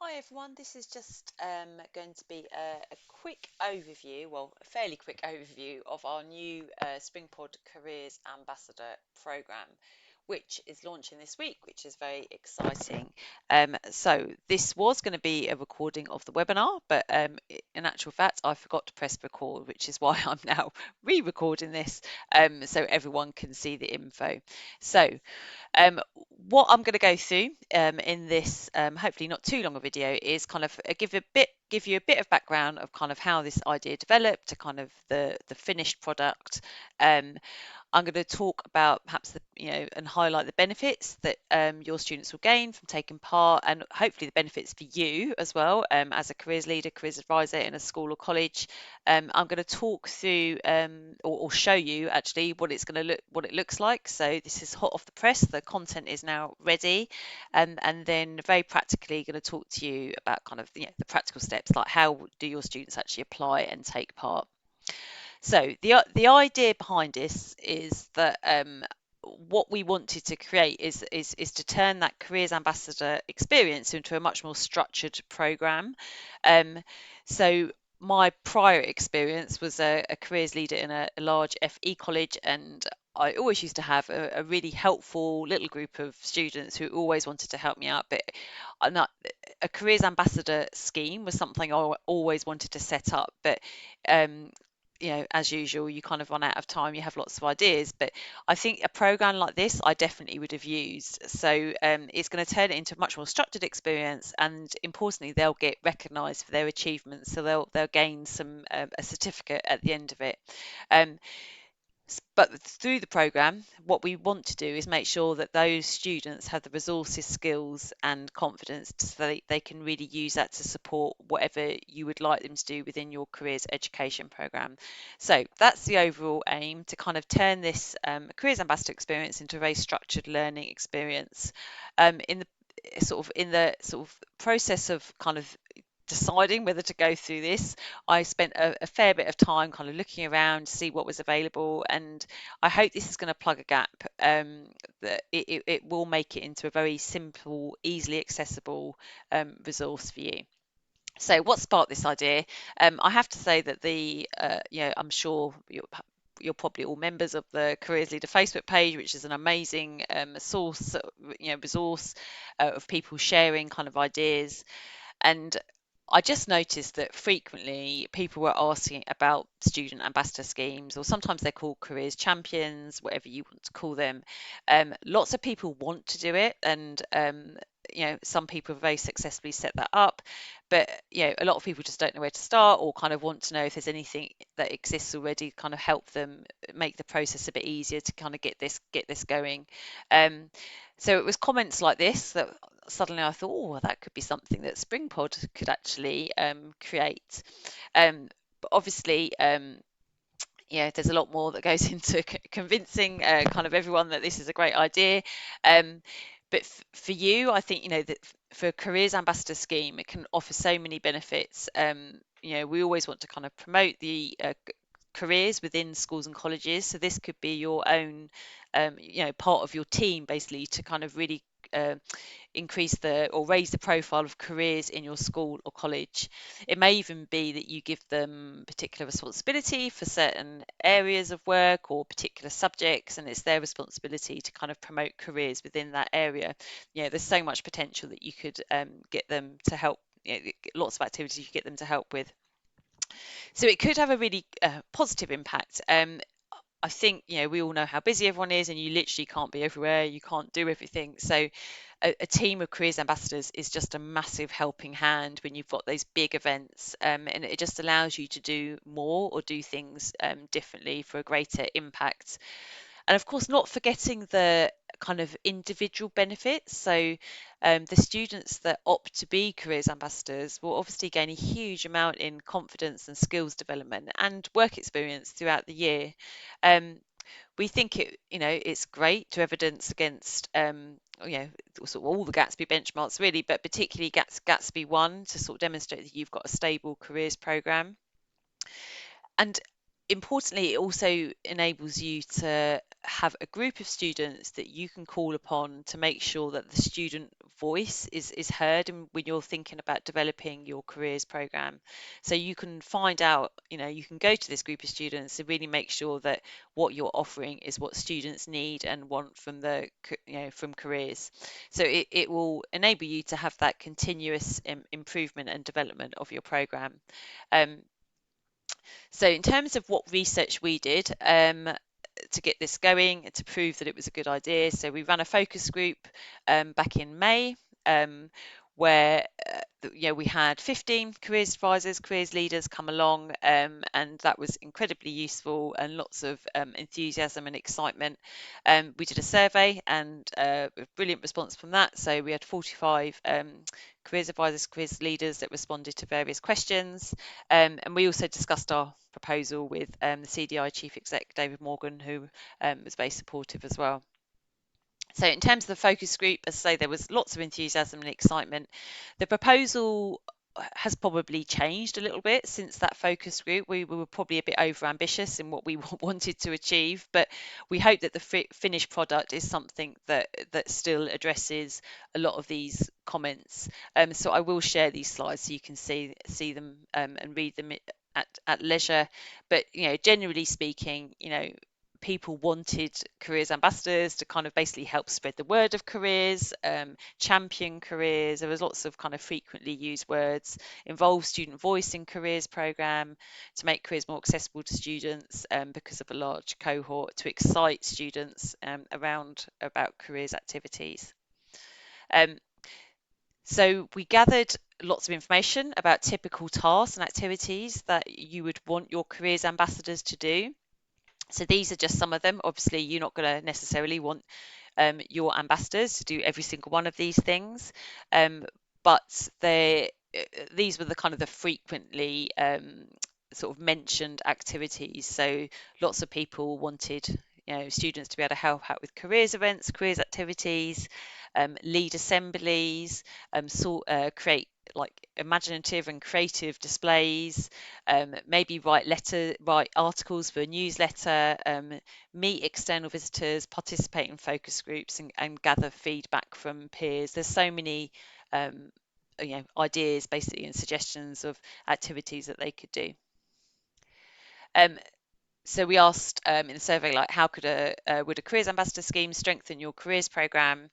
Hi everyone, this is just going to be a quick overview, well, a fairly quick overview of our new Springpod Careers Ambassador program, which is launching this week, which is very exciting. So this was going to be a recording of the webinar, but in actual fact, I forgot to press record, which is why I'm now re-recording this so everyone can see the info. So what I'm going to go through in this hopefully not too long a video is kind of give you a bit of background of kind of how this idea developed to kind of the finished product. I'm going to talk about perhaps and highlight the benefits that your students will gain from taking part, and hopefully the benefits for you as well as a careers leader, careers advisor in a school or college. I'm going to talk through or show you actually what it looks like. So this is hot off the press. The content is now ready, and then very practically going to talk to you about kind of the practical steps, like how do your students actually apply and take part. So the idea behind this is that what we wanted to create is to turn that careers ambassador experience into a much more structured program. So my prior experience was a careers leader in a large FE college, and I always used to have a really helpful little group of students who always wanted to help me out. But not, a careers ambassador scheme was something I always wanted to set up, but um, as usual, you kind of run out of time, you have lots of ideas, but I think a program like this I definitely would have used. So it's going to turn it into a much more structured experience, and importantly they'll get recognized for their achievements, so they'll gain some a certificate at the end of it. um, but through the program, what we want to do is make sure that those students have the resources, skills and confidence so they can really use that to support whatever you would like them to do within your careers education program. So that's the overall aim, to kind of turn this careers ambassador experience into a very structured learning experience. In the sort of process of kind of deciding whether to go through this, I spent a fair bit of time kind of looking around to see what was available, and I hope this is going to plug a gap, that it will make it into a very simple, easily accessible resource for you. So what sparked this idea? I have to say that I'm sure you're probably all members of the Careers Leader Facebook page, which is an amazing source, resource of people sharing kind of ideas. And I just noticed that frequently people were asking about student ambassador schemes, or sometimes they're called careers champions, whatever you want to call them. Lots of people want to do it, and some people have very successfully set that up, but a lot of people just don't know where to start, or kind of want to know if there's anything that exists already to kind of help them make the process a bit easier to kind of get this going. Um, so it was comments like this that suddenly I thought, oh, that could be something that Springpod could actually create. But obviously, there's a lot more that goes into convincing kind of everyone that this is a great idea. But for you, I think, that for a careers ambassador scheme, it can offer so many benefits. We always want to kind of promote the careers within schools and colleges. So this could be your own, part of your team, basically, to kind of really increase or raise the profile of careers in your school or college. It may even be that you give them particular responsibility for certain areas of work or particular subjects, and it's their responsibility to kind of promote careers within that area. There's so much potential that you could get them to help. Lots of activities you could get them to help with. So it could have a really positive impact. I think, we all know how busy everyone is, and you literally can't be everywhere, you can't do everything. So a team of careers ambassadors is just a massive helping hand when you've got those big events, and it just allows you to do more or do things differently for a greater impact. And of course, not forgetting the kind of individual benefits. So the students that opt to be careers ambassadors will obviously gain a huge amount in confidence and skills development and work experience throughout the year. Um, we think it's great to evidence against sort of all the Gatsby benchmarks really, but particularly Gatsby 1, to sort of demonstrate that you've got a stable careers program. And importantly, it also enables you to have a group of students that you can call upon to make sure that the student voice is heard and when you're thinking about developing your careers program. So you can find out, you can go to this group of students to really make sure that what you're offering is what students need and want from from careers. So it will enable you to have that continuous improvement and development of your program. Um, so in terms of what research we did, to get this going to prove that it was a good idea. So we ran a focus group back in May, where we had 15 careers advisors, careers leaders come along, and that was incredibly useful and lots of enthusiasm and excitement. We did a survey and a brilliant response from that. So we had 45 careers advisors, careers leaders that responded to various questions, and we also discussed our proposal with the CDI Chief Exec David Morgan, who was very supportive as well. So in terms of the focus group, as I say, there was lots of enthusiasm and excitement. The proposal has probably changed a little bit since that focus group. We were probably a bit over ambitious in what we wanted to achieve, but we hope that the finished product is something that still addresses a lot of these comments. So I will share these slides so you can see them and read them at leisure. But generally speaking, people wanted careers ambassadors to kind of basically help spread the word of careers, champion careers. There was lots of kind of frequently used words, involve student voice in careers program to make careers more accessible to students because of a large cohort, to excite students about careers activities. So we gathered lots of information about typical tasks and activities that you would want your careers ambassadors to do. So these are just some of them. Obviously, you're not going to necessarily want your ambassadors to do every single one of these things, but these were the kind of the frequently sort of mentioned activities. So lots of people wanted students to be able to help out with careers events, careers activities, lead assemblies, create like imaginative and creative displays, maybe write articles for a newsletter, meet external visitors, participate in focus groups, and gather feedback from peers. There's so many ideas basically and suggestions of activities that they could do. So we asked in the survey, like, how would a careers ambassador scheme strengthen your careers program?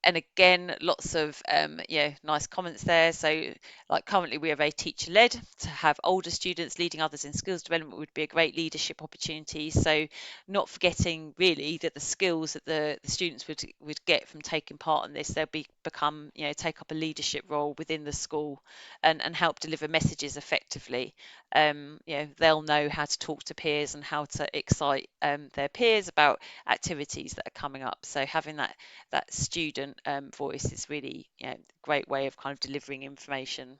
And again, lots of nice comments there. So like currently we are very teacher led. To have older students leading others in skills development would be a great leadership opportunity. So not forgetting really that the skills that the students would get from taking part in this, they'll become take up a leadership role within the school and help deliver messages effectively. They'll know how to talk to peers and how to excite their peers about activities that are coming up. So having that student voice is really a great way of kind of delivering information.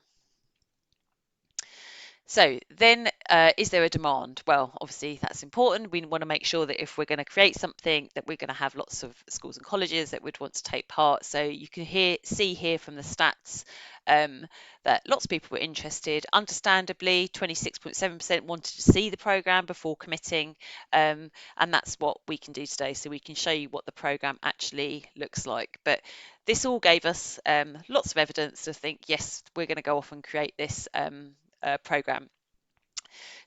So then, is there a demand? Well, obviously that's important. We want to make sure that if we're going to create something, that we're going to have lots of schools and colleges that would want to take part. So you can see here from the stats that lots of people were interested. Understandably, 26.7% wanted to see the programme before committing, and that's what we can do today. So we can show you what the programme actually looks like. But this all gave us lots of evidence to think, yes, we're going to go off and create this program.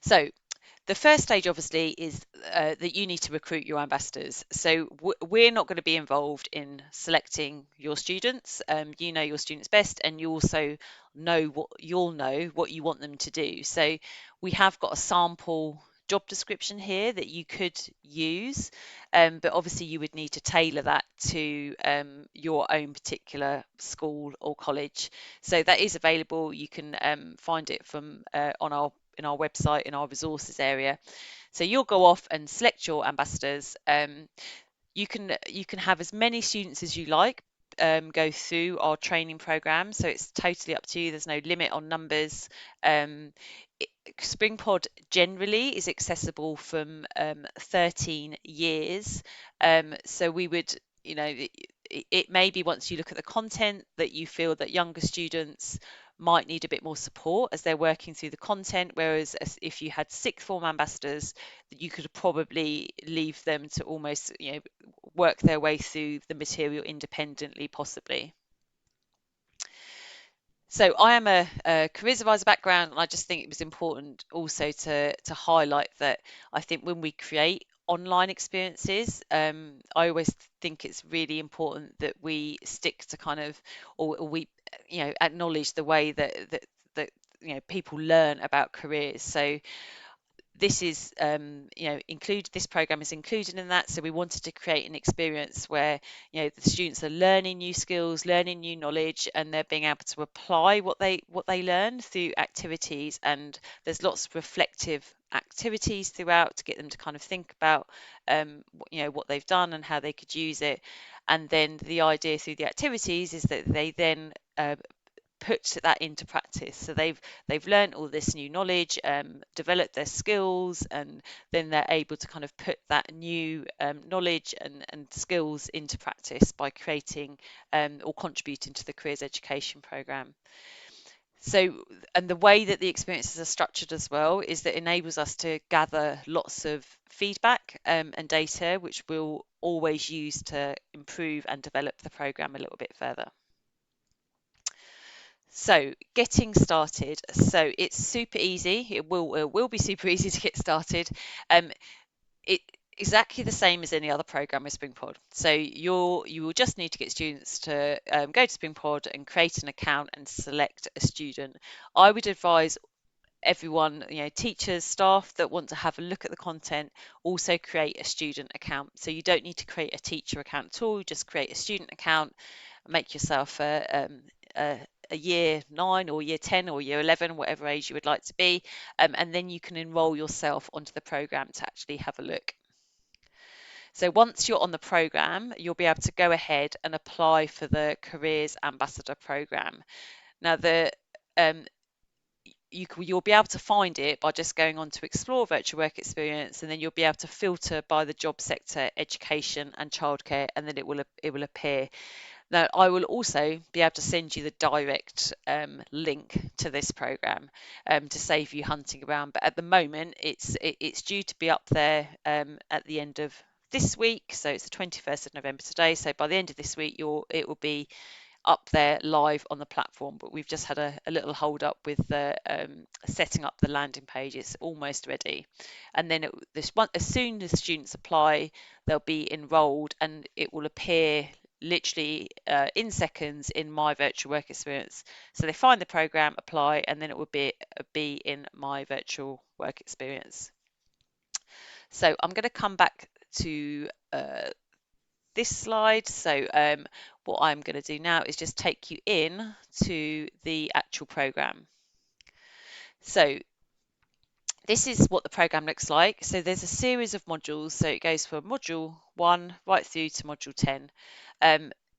So the first stage obviously is that you need to recruit your ambassadors. So we're not going to be involved in selecting your students. You know your students best, and you also know what you want them to do. So we have got a sample job description here that you could use, but obviously you would need to tailor that to your own particular school or college. So that is available. You can find it from in our website, in our resources area. So you'll go off and select your ambassadors. You can have as many students as you like go through our training program, so it's totally up to you. There's no limit on numbers. Springpod generally is accessible from 13 years, so we would, it may be once you look at the content that you feel that younger students might need a bit more support as they're working through the content, whereas if you had sixth form ambassadors, you could probably leave them to almost work their way through the material independently, possibly. So I am a careers advisor background, and I just think it was important also to highlight that I think when we create online experiences, I always think it's really important that we stick to kind of, or we, acknowledge the way that people learn about careers. So this is this program is included in that. So we wanted to create an experience where the students are learning new skills, learning new knowledge, and they're being able to apply what they learn through activities. And there's lots of reflective activities throughout to get them to kind of think about what they've done and how they could use it. And then the idea through the activities is that they then put that into practice. So they've learned all this new knowledge, developed their skills, and then they're able to kind of put that new knowledge and skills into practice by creating or contributing to the careers education program. So, and the way that the experiences are structured as well is that enables us to gather lots of feedback and data, which we'll always use to improve and develop the program a little bit further. So getting started. So it's super easy. It will be super easy to get started. It exactly the same as any other program with Springpod. So you will just need to get students to go to Springpod and create an account and select a student. I would advise everyone, teachers, staff that want to have a look at the content, also create a student account. So you don't need to create a teacher account at all. Just create a student account, make yourself a year 9 or year 10 or year 11, whatever age you would like to be, and then you can enroll yourself onto the program to actually have a look. So once you're on the program, you'll be able to go ahead and apply for the Careers Ambassador program. Now, you'll be able to find it by just going on to explore virtual work experience, and then you'll be able to filter by the job sector, education and childcare, and then it will appear. Now, I will also be able to send you the direct link to this program to save you hunting around. But at the moment, it's due to be up there at the end of this week. So it's the 21st of November today. So by the end of this week, it will be up there live on the platform, but we've just had a little hold up with the setting up the landing page. It's almost ready, and then as soon as students apply, they'll be enrolled, and it will appear literally in seconds in my virtual work experience. So they find the program, apply, and then it will be in my virtual work experience. So I'm going to come back to this slide. So what I'm going to do now is just take you in to the actual program. So this is what the program looks like. So there's a series of modules. So it goes from module 1 right through to module 10.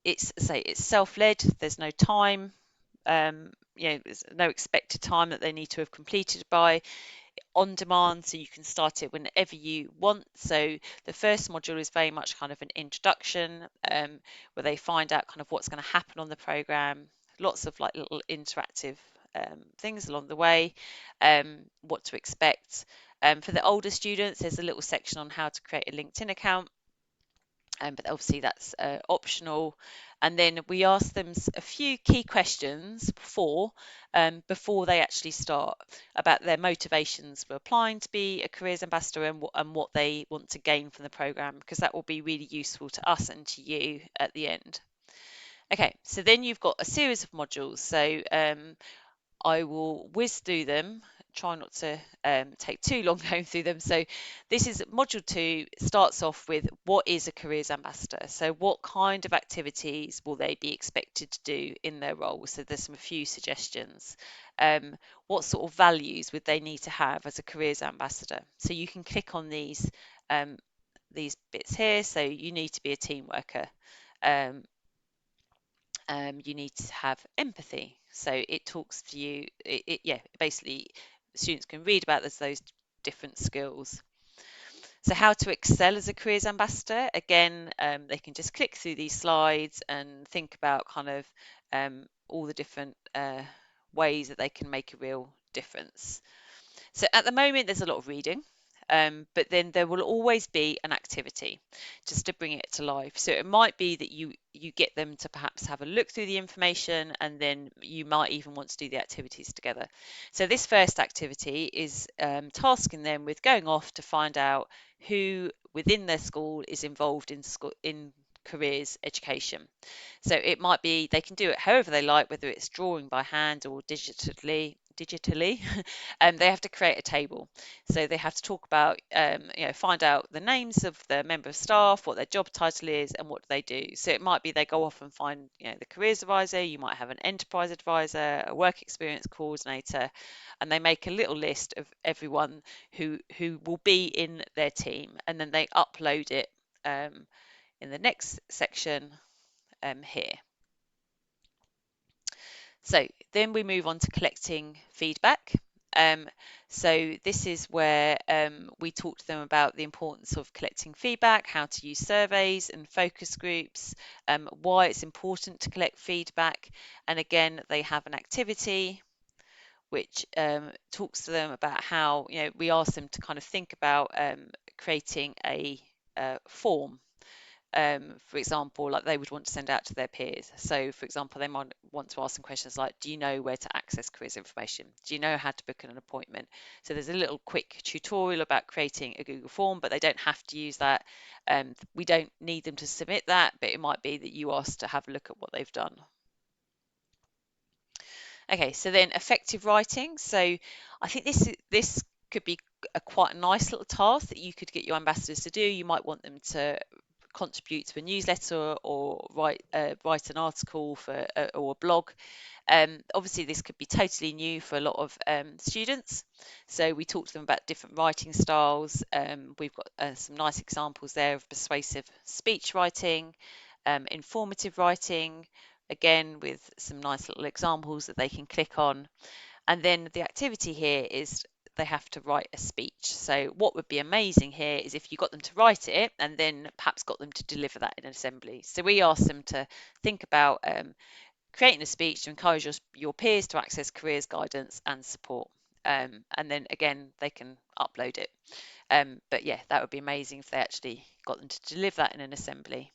It's self-led. There's no time. There's no expected time that they need to have completed by. On demand, so you can start it whenever you want. So the first module is very much kind of an introduction, where they find out kind of what's going to happen on the program, lots of like little interactive things along the way, what to expect. For the older students, there's a little section on how to create a LinkedIn account, but obviously that's optional. And then we ask them a few key questions before they actually start, about their motivations for applying to be a careers ambassador, and what they want to gain from the program, because that will be really useful to us and to you at the end. Okay, so then you've got a series of modules. So I will whiz through them, try not to take too long going through them. So this is module 2, starts off with what is a careers ambassador. So what kind of activities will they be expected to do in their role? So there's a few suggestions. What sort of values would they need to have as a careers ambassador? So you can click on these bits here. So you need to be a team worker. You need to have empathy. So it talks to you, basically students can read about those different skills. So how to excel as a careers ambassador, again, they can just click through these slides and think about kind of all the different ways that they can make a real difference. So at the moment, there's a lot of reading. but then there will always be an activity just to bring it to life. So it might be that you get them to perhaps have a look through the information, and then you might even want to do the activities together. So this first activity is tasking them with going off to find out who within their school is involved in careers education. So it might be they can do it however they like, whether it's drawing by hand or digitally. They have to create a table. So they have to talk about, find out the names of the member of staff, what their job title is, and what they do. So it might be they go off and find, the careers advisor. You might have an enterprise advisor, a work experience coordinator, and they make a little list of everyone who will be in their team, and then they upload it in the next section here. So then we move on to collecting feedback. So this is where we talk to them about the importance of collecting feedback, how to use surveys and focus groups, why it's important to collect feedback. And again, they have an activity which talks to them about how, we ask them to kind of think about creating a form. For example, like they would want to send out to their peers. So, for example, they might want to ask some questions like, do you know where to access careers information? Do you know how to book an appointment? So there's a little quick tutorial about creating a Google form, but they don't have to use that. We don't need them to submit that, but it might be that you ask to have a look at what they've done. Okay, so then effective writing. So I think this could be quite a nice little task that you could get your ambassadors to do. You might want them to contribute to a newsletter or write an article for or a blog. Obviously, this could be totally new for a lot of students. So we talk to them about different writing styles. We've got some nice examples there of persuasive speech writing, informative writing, again with some nice little examples that they can click on. And then the activity here is they have to write a speech. So what would be amazing here is if you got them to write it and then perhaps got them to deliver that in an assembly. So we asked them to think about creating a speech to encourage your peers to access careers guidance and support. And then again, they can upload it. But yeah, that would be amazing if they actually got them to deliver that in an assembly.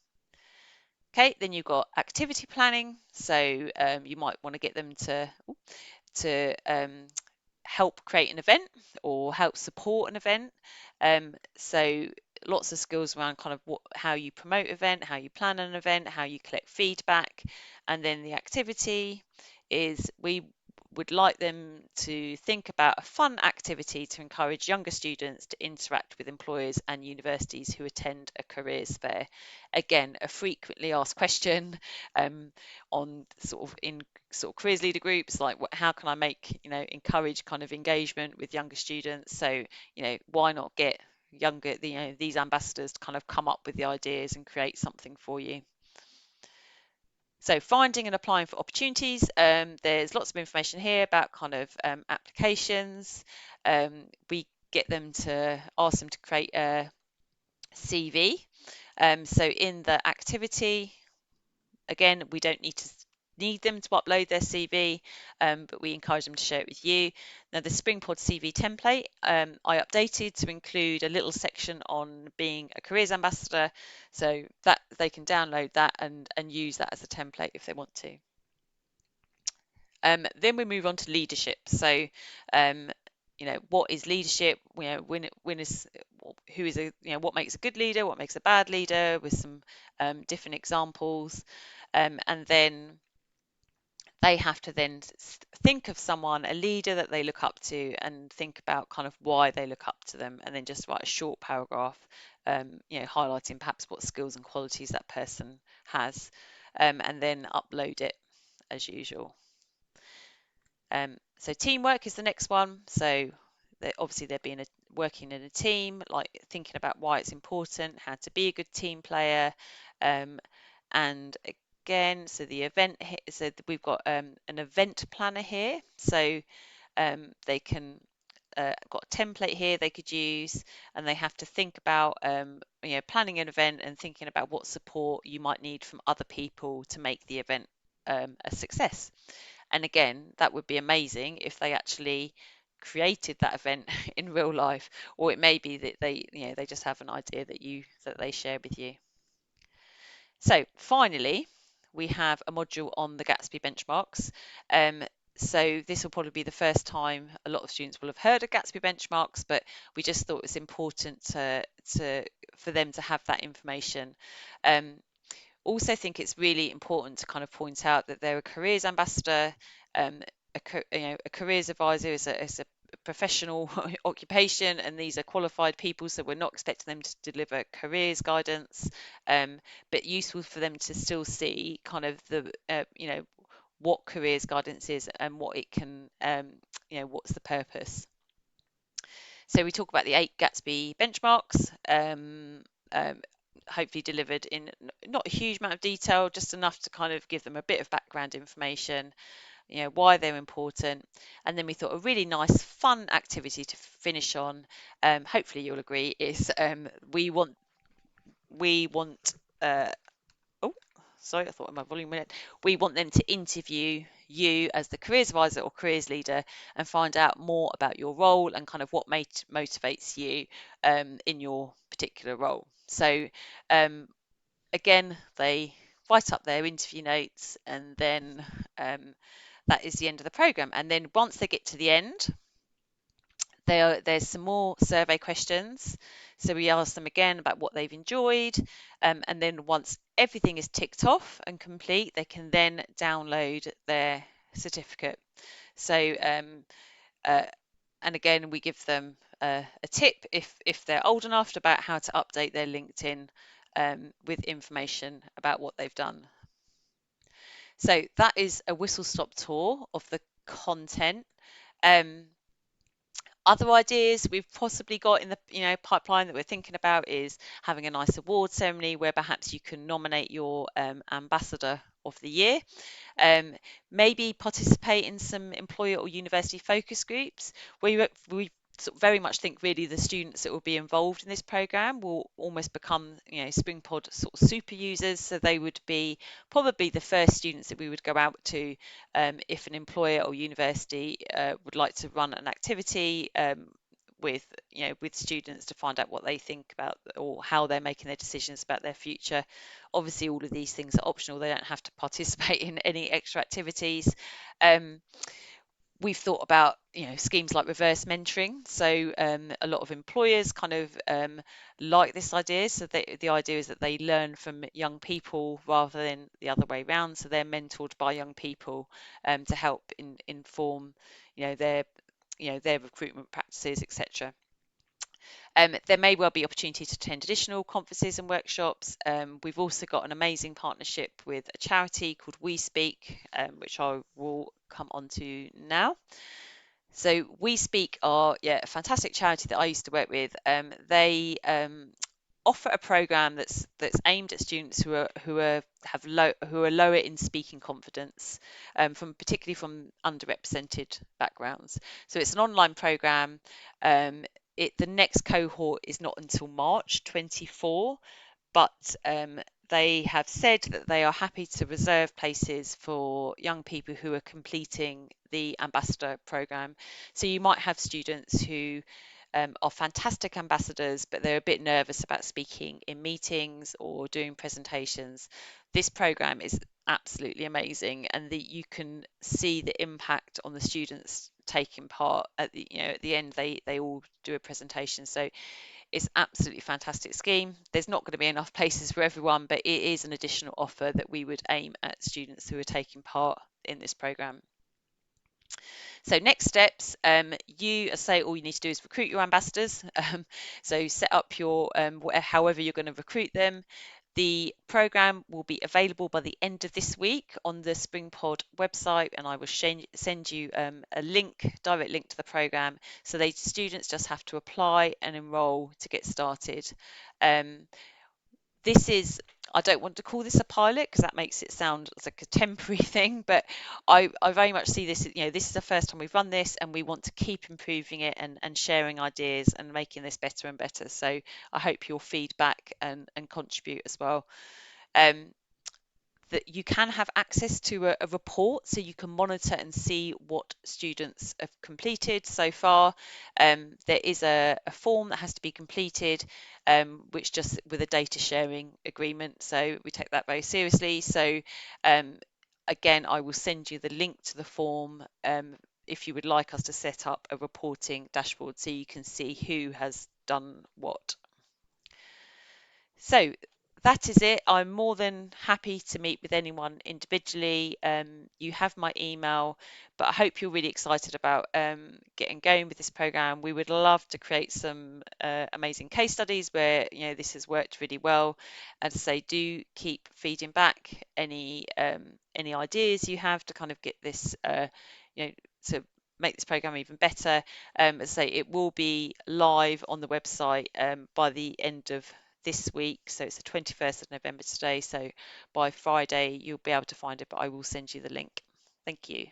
Okay, then you've got activity planning. So you might want to get them to help create an event or help support an event. So lots of skills around kind of how you promote event, how you plan an event, how you collect feedback. And then the activity is we would like them to think about a fun activity to encourage younger students to interact with employers and universities who attend a careers fair. Again, a frequently asked question on in careers leader groups, like how can I make, encourage kind of engagement with younger students? So, why not get these ambassadors to kind of come up with the ideas and create something for you. So finding and applying for opportunities, there's lots of information here about kind of applications. We get them to ask them to create a CV. So in the activity, again, we don't need them to upload their CV, but we encourage them to share it with you. Now the Springpod CV template, I updated to include a little section on being a careers ambassador, so that they can download that and use that as a template if they want to. Then we move on to leadership. So, what is leadership? When is who is what makes a good leader? What makes a bad leader? With some different examples, and then they have to then think of someone, a leader that they look up to, and think about kind of why they look up to them, and then just write a short paragraph, highlighting perhaps what skills and qualities that person has, and then upload it as usual. So teamwork is the next one. So obviously they're working in a team, like thinking about why it's important, how to be a good team player, and again, so the event, so we've got an event planner here, so they can got a template here they could use, and they have to think about planning an event and thinking about what support you might need from other people to make the event a success. And again, that would be amazing if they actually created that event in real life, or it may be that they just have an idea that they share with you. So finally, we have a module on the Gatsby benchmarks. So this will probably be the first time a lot of students will have heard of Gatsby benchmarks, but we just thought it was important for them to have that information. Also think it's really important to kind of point out that they're a careers ambassador. A careers advisor is a professional occupation, and these are qualified people, so we're not expecting them to deliver careers guidance, but useful for them to still see kind of the what careers guidance is and what it can what's the purpose. So we talk about the 8 Gatsby benchmarks, hopefully delivered in not a huge amount of detail, just enough to kind of give them a bit of background information, why they're important. And then we thought a really nice fun activity to finish on, hopefully you'll agree, is we want oh sorry, I thought my volume went. We want them to interview you as the careers advisor or careers leader and find out more about your role and kind of what motivates you in your particular role. So again, they write up their interview notes, and then that is the end of the program. And then once they get to the end, there's some more survey questions. So we ask them again about what they've enjoyed, and then once everything is ticked off and complete, they can then download their certificate. So and again, we give them a tip if they're old enough about how to update their LinkedIn with information about what they've done. So that is a whistle-stop tour of the content. Other ideas we've possibly got in the pipeline that we're thinking about is having a nice award ceremony where perhaps you can nominate your ambassador of the year. Maybe participate in some employer or university focus groups. We sort of very much think really the students that will be involved in this program will almost become Springpod sort of super users, so they would be probably the first students that we would go out to if an employer or university would like to run an activity with students to find out what they think about or how they're making their decisions about their future. Obviously all of these things are optional, they don't have to participate in any extra activities. We've thought about schemes like reverse mentoring, so a lot of employers kind of like this idea, so the idea is that they learn from young people rather than the other way around, so they're mentored by young people to help inform their recruitment practices, etc. There may well be opportunity to attend additional conferences and workshops. We've also got an amazing partnership with a charity called We Speak, which I will come on to now. So We Speak are a fantastic charity that I used to work with. They offer a program that's aimed at students who are lower in speaking confidence, particularly from underrepresented backgrounds. So it's an online program. The next cohort is not until March 24, but they have said that they are happy to reserve places for young people who are completing the ambassador program. So you might have students who are fantastic ambassadors, but they're a bit nervous about speaking in meetings or doing presentations. This program is absolutely amazing, and you can see the impact on the students taking part. At the end, they all do a presentation. So it's absolutely fantastic scheme. There's not going to be enough places for everyone, but it is an additional offer that we would aim at students who are taking part in this program. So next steps, you say all you need to do is recruit your ambassadors. So set up your however you're going to recruit them. The program will be available by the end of this week on the Springpod website, and I will send you a direct link to the program. So students just have to apply and enroll to get started. I don't want to call this a pilot because that makes it sound like a temporary thing, but I very much see this, this is the first time we've run this, and we want to keep improving it and sharing ideas and making this better and better. So I hope you'll feedback and contribute as well. that you can have access to a report, so you can monitor and see what students have completed so far. There is a form that has to be completed, which just with a data sharing agreement, so we take that very seriously. So again, I will send you the link to the form if you would like us to set up a reporting dashboard so you can see who has done what. So that is it. I'm more than happy to meet with anyone individually. You have my email, but I hope you're really excited about getting going with this program. We would love to create some amazing case studies where this has worked really well. As I say, do keep feeding back any ideas you have to kind of get this to make this program even better. As I say, it will be live on the website by the end of this week, so it's the 21st of November today, so by Friday you'll be able to find it, but I will send you the link. Thank you.